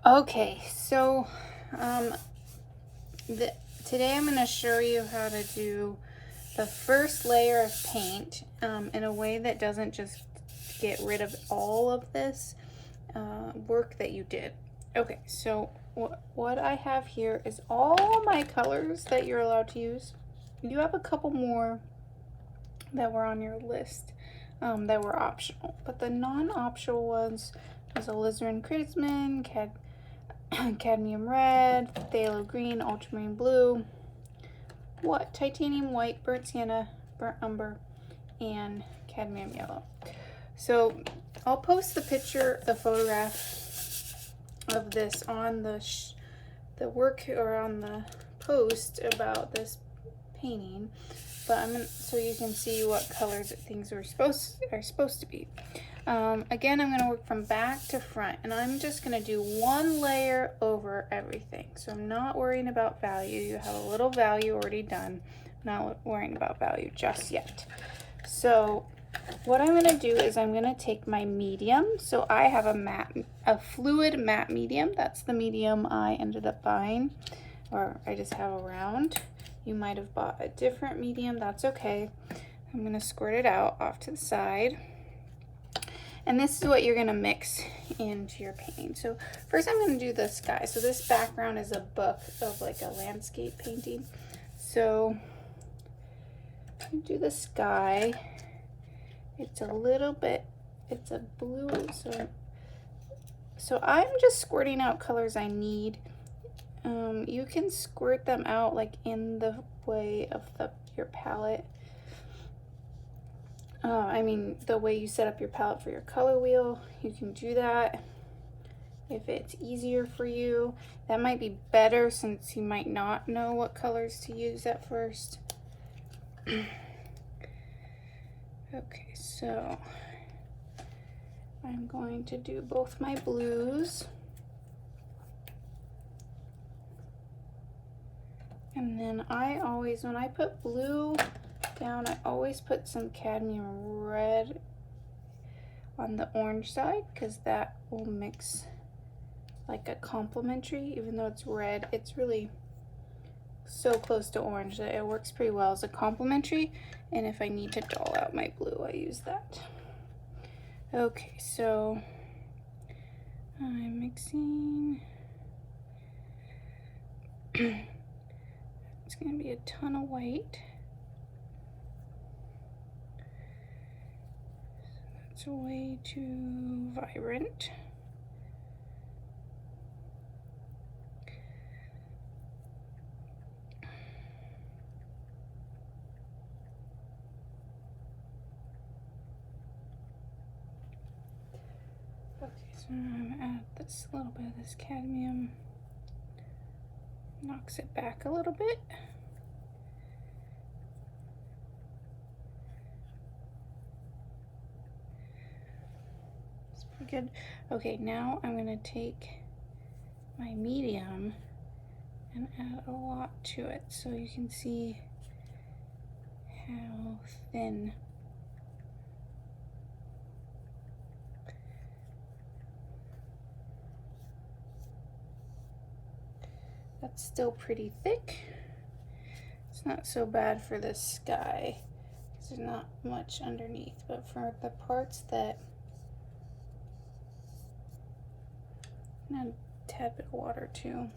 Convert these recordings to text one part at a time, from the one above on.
Okay, so um, today I'm going to show you how to do the first layer of paint in a way that doesn't just get rid of all of this work that you did. Okay, so what I have here is all my colors that you're allowed to use. You have a couple more that were on your list that were optional, but the non-optional ones was alizarin crimson, cadmium red, phthalo green, ultramarine blue, titanium white, burnt sienna, burnt umber, and cadmium yellow. So I'll post the photograph of this on the work or on the post about this painting, but so you can see what colors things are supposed to be. Again, I'm going to work from back to front, and I'm just going to do one layer over everything. So I'm not worrying about value. You have a little value already done. I'm not worrying about value just yet. So what I'm going to do is I'm going to take my medium. So I have a fluid matte medium. That's the medium I ended up buying, or I just have around. You might have bought a different medium. That's okay. I'm going to squirt it out off to the side. And this is what you're going to mix into your painting. So first I'm going to do the sky. So this background is a book of like a landscape painting. So do the sky. It's a blue. So I'm just squirting out colors I need. You can squirt them out like in the way of your palette. The way you set up your palette for your color wheel, you can do that if it's easier for you. That might be better since you might not know what colors to use at first. Okay, so I'm going to do both my blues. And then when I put blue down, I always put some cadmium red on the orange side because that will mix like a complementary. Even though it's red, it's really so close to orange that it works pretty well as a complementary. And if I need to dull out my blue, I use that. Okay, so I'm mixing. It's going to be a ton of white. It's way too vibrant. Okay, so I'm gonna add this little bit of this cadmium. Knocks it back a little bit. It's pretty good. Okay, now I'm gonna take my medium and add a lot to it so you can see how thin. That's still pretty thick. It's not so bad for the sky because there's not much underneath, but for the parts that, and a tad bit of water too.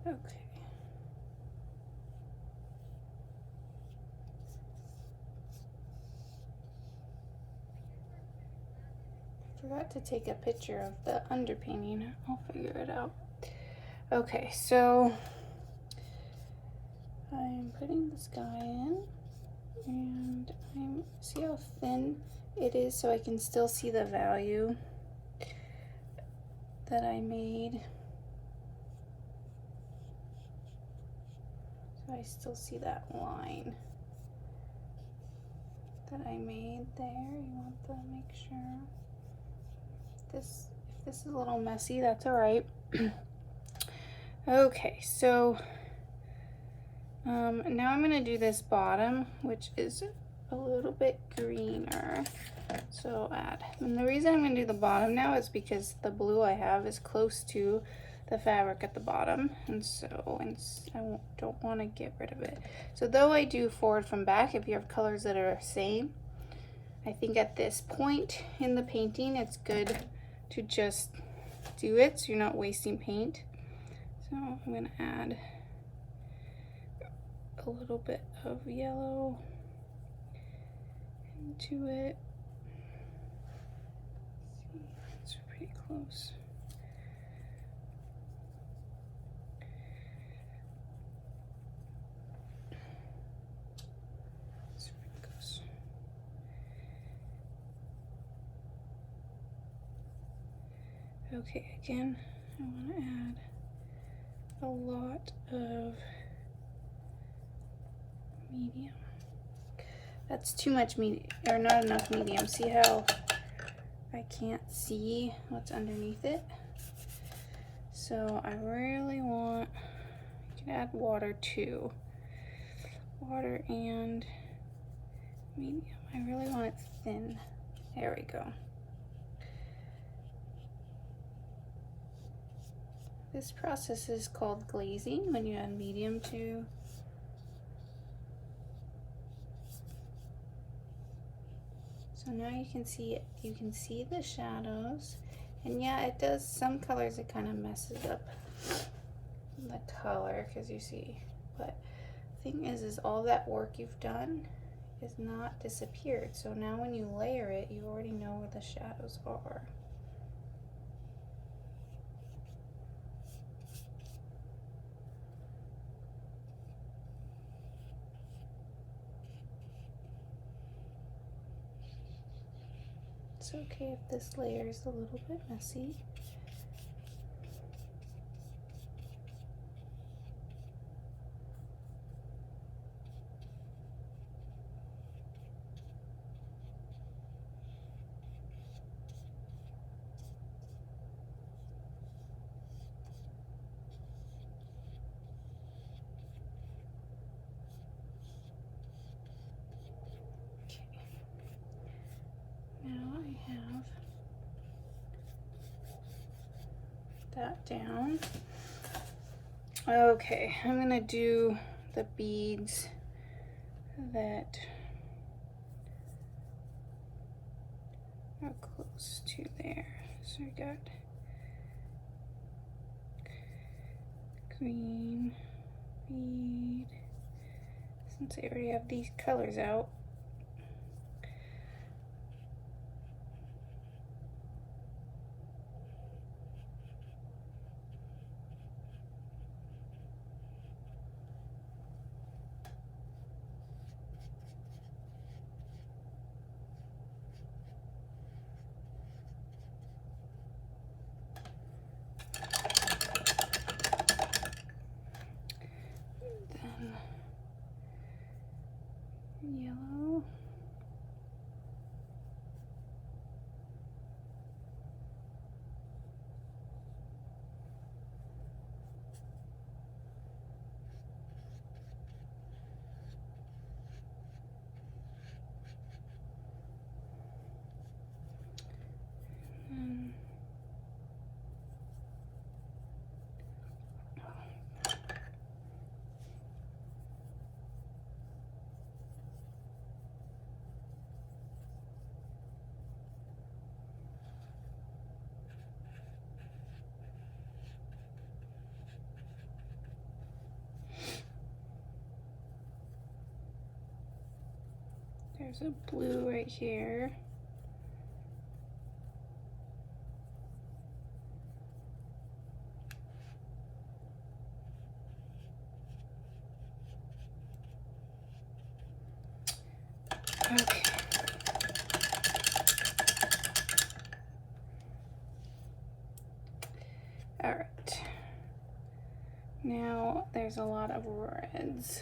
Okay. Forgot to take a picture of the underpainting. I'll figure it out. Okay, so I'm putting the sky in, and see how thin it is so I can still see the value that I made. So I still see that line that I made there. You want to make sure. If this is a little messy, that's all right. Okay, so Now I'm gonna do this bottom, which is a little bit greener. So add. And the reason I'm gonna do the bottom now is because the blue I have is close to the fabric at the bottom, and so I don't want to get rid of it. So though I do forward from back, if you have colors that are the same, I think at this point in the painting it's good to just do it so you're not wasting paint. So I'm gonna add a little bit of yellow into it. It's pretty close. Okay, again, I want to add a lot of medium. That's too much medium, or not enough medium. See how I can't see what's underneath it? So I really want, you can add water too. Water and medium. I really want it thin. There we go. This process is called glazing when you add medium to so now you can see the shadows, and yeah, it does some colors, it kind of messes up the color because you see, but the thing is all that work you've done is not disappeared. So now when you layer it, you already know where the shadows are. It's okay if this layer is a little bit messy. Now I have that down. Okay, I'm gonna do the beads that are close to there. So I got green bead. Since I already have these colors out, yellow. There's a blue right here. Okay. All right. Now there's a lot of reds,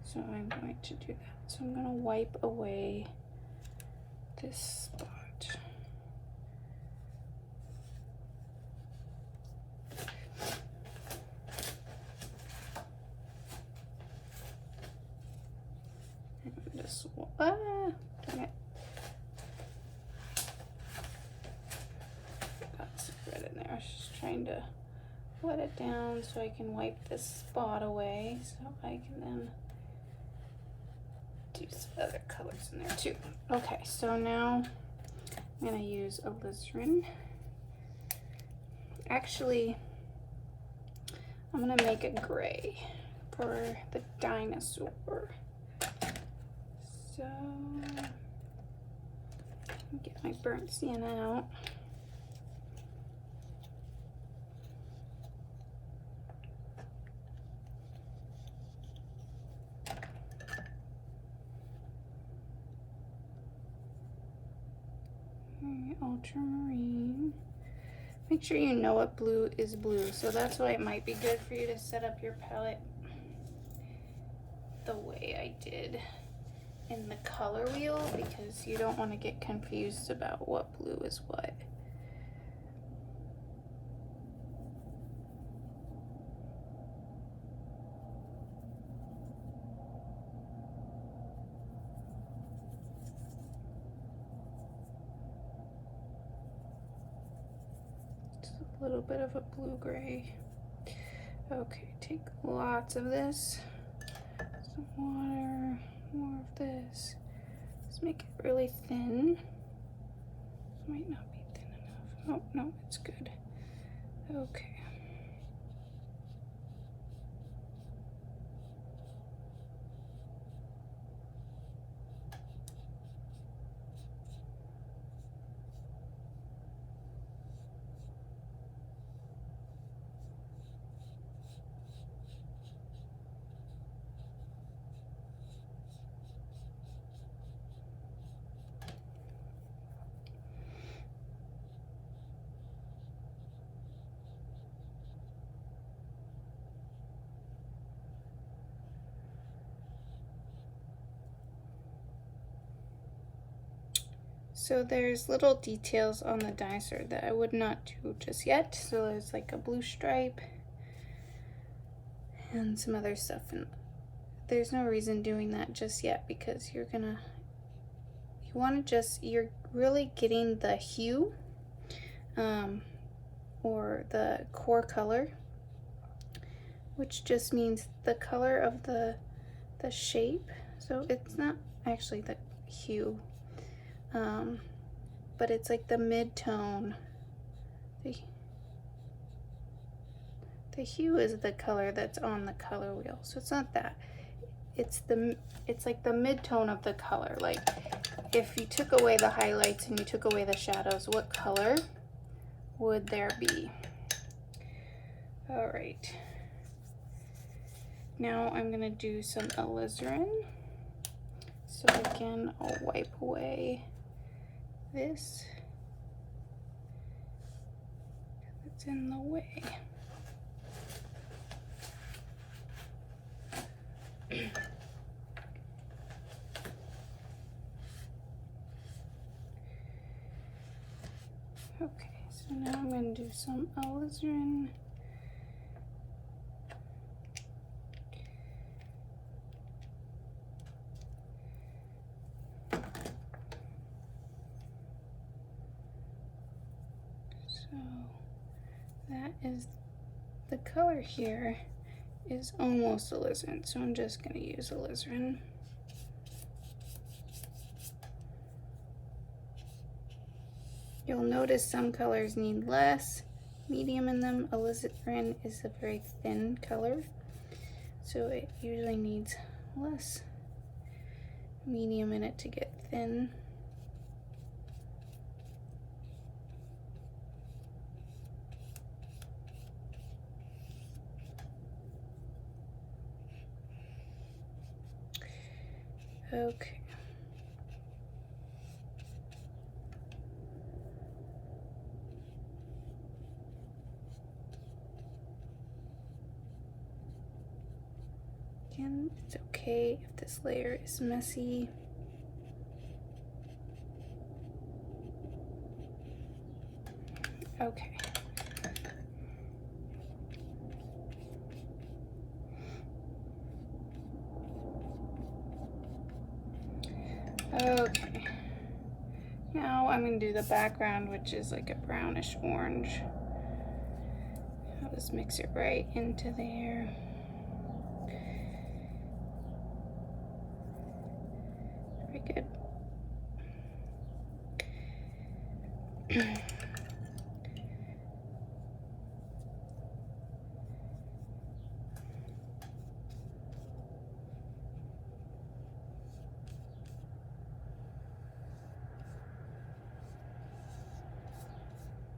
so I'm going to do that. So I'm going to wipe away this spot. just, darn it. Got some red in there. I was just trying to wet it down so I can wipe this spot away, so I can then do some other colors in there too. Okay, so now I'm gonna use alizarin. Actually, I'm gonna make a gray for the dinosaur. So, get my burnt sienna out. Ultramarine. Make sure you know what blue is blue. So that's why it might be good for you to set up your palette the way I did in the color wheel, because you don't want to get confused about what blue is what. A little bit of a blue-gray. Okay, take lots of this. Some water, more of this. Let's make it really thin. Might not be thin enough. Oh, no, it's good. Okay. So there's little details on the dinosaur that I would not do just yet. So there's like a blue stripe and some other stuff, and there's no reason doing that just yet, because you're really getting the hue or the core color, which just means the color of the shape. So it's not actually the hue, but it's like the mid-tone. The hue is the color that's on the color wheel, so it's not that. It's like the mid-tone of the color. Like if you took away the highlights and you took away the shadows, what color would there be? All right. Now I'm gonna do some alizarin. So again, I'll wipe away this. It's in the way. Okay, so now I'm going to do some alizarin. So that is the color here is almost alizarin, so I'm just going to use alizarin. You'll notice some colors need less medium in them. Alizarin is a very thin color, so it usually needs less medium in it to get thin. Okay. Again, it's okay if this layer is messy. Okay. Okay. Now I'm going to do the background, which is like a brownish orange. I'll just mix it right into there. Very good.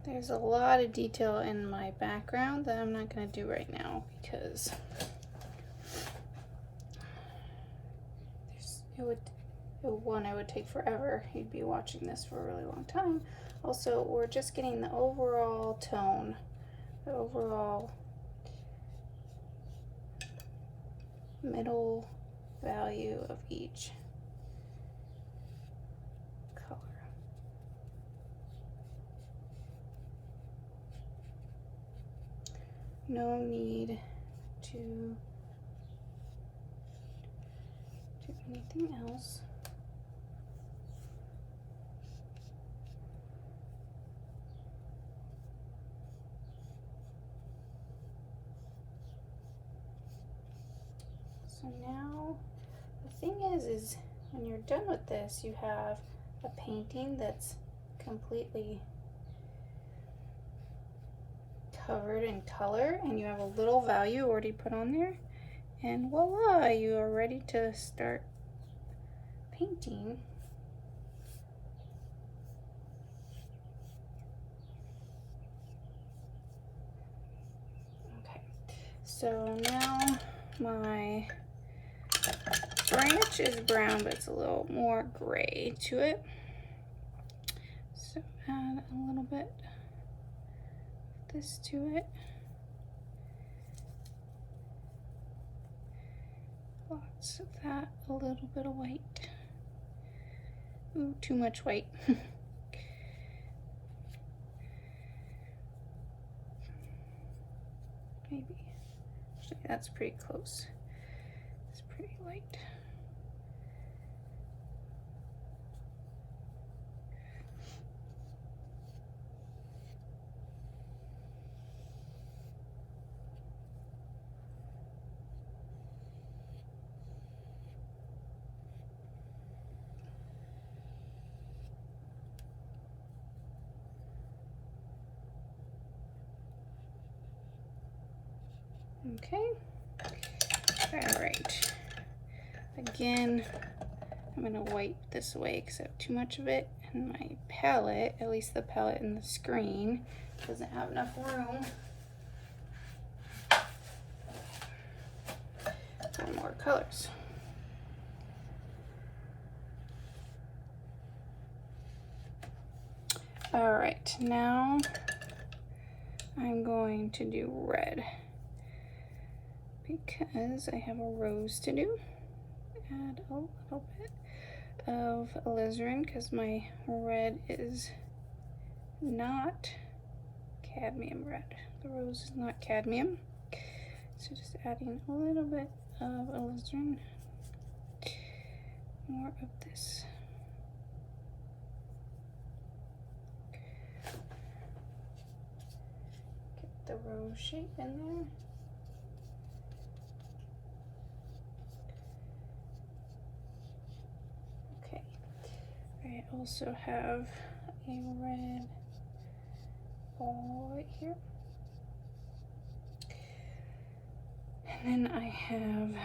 There's a lot of detail in my background that I'm not going to do right now because it would take forever. You'd be watching this for a really long time. Also, we're just getting the overall tone, the overall middle value of each color. No need to do anything else. So now the thing is when you're done with this, you have a painting that's completely covered in color, and you have a little value already put on there, and voila, you are ready to start painting. Okay, so now my branch is brown, but it's a little more gray to it. So add a little bit of this to it. Lots of that, a little bit of white. Ooh, too much white. Maybe. Actually, that's pretty close. It's pretty light. Okay. All right. Again, I'm gonna wipe this away because I have too much of it, and my palette, at least the palette in the screen, doesn't have enough room for more colors. All right, now I'm going to do red because I have a rose to do. Add a little bit of alizarin because my red is not cadmium red. The rose is not cadmium. So just adding a little bit of alizarin, more of this. Get the rose shape in there. Okay, I also have a red ball right here. And then I have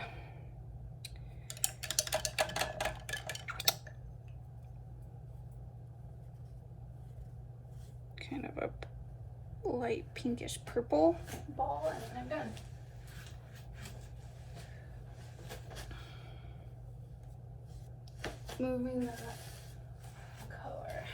kind of a light pinkish purple ball, and then I'm done. Moving the color.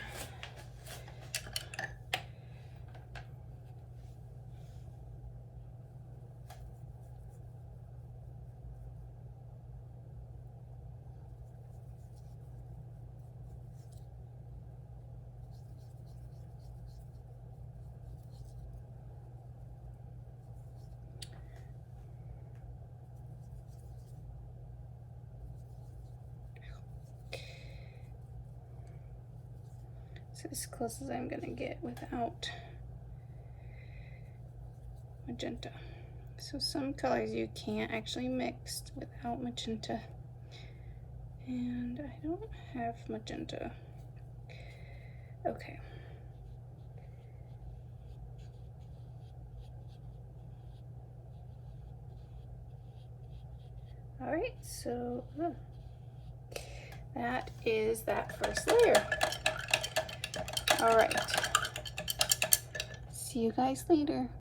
as close as I'm gonna get without magenta. So some colors you can't actually mix without magenta. And I don't have magenta. Okay. All right, so that is that first layer. All right. See you guys later.